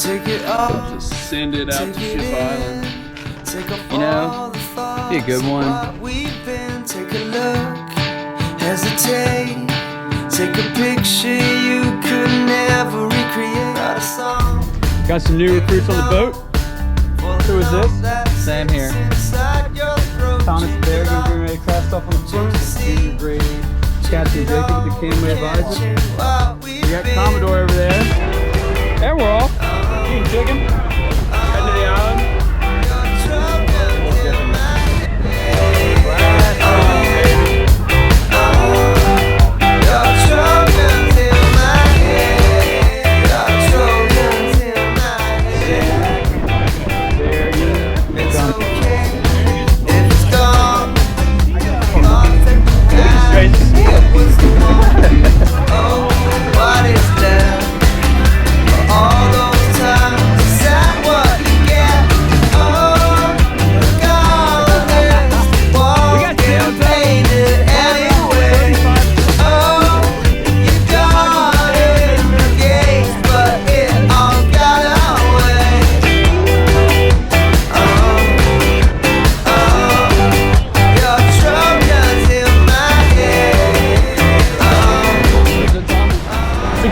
Just send it out to Ship Island. You know, be a good one. Take a look, hesitate, take a picture you could never recreate. Write a song. Got some new recruits on the boat. Who is this? Sam here. Thomas Berrigan getting ready to cast off on the boat. Junior grade Captain Jacob, the Canway advisor. We got Commodore over there. And we're off. Eating chicken. Heading to the island.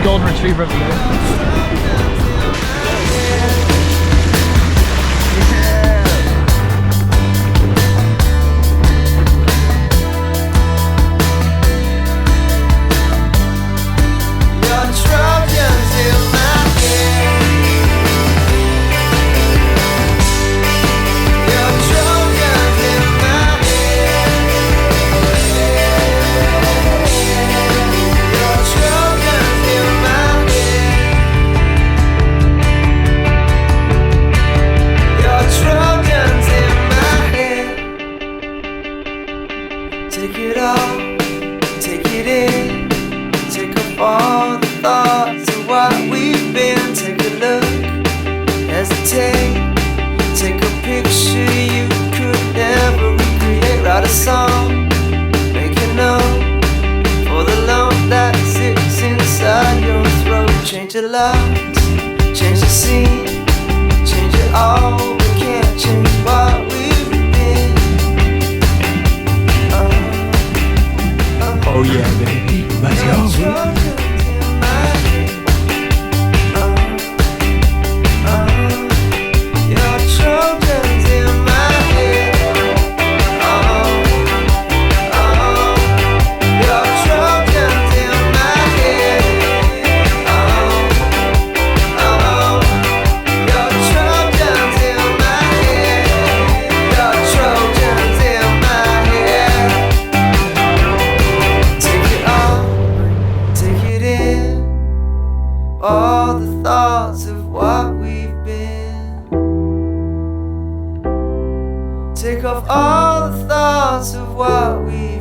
Golden retriever of the year. Take it all, take it in, take up all the thoughts of what we've been. Take a look, hesitate, take a picture you could never recreate. Write a song, make a note for the lump that sits inside your throat. Change the lights, change the scene, change it all, we can't change what we've been. Oh yeah, baby. Let's go. All the thoughts of what we've been. Take off all the thoughts of what we've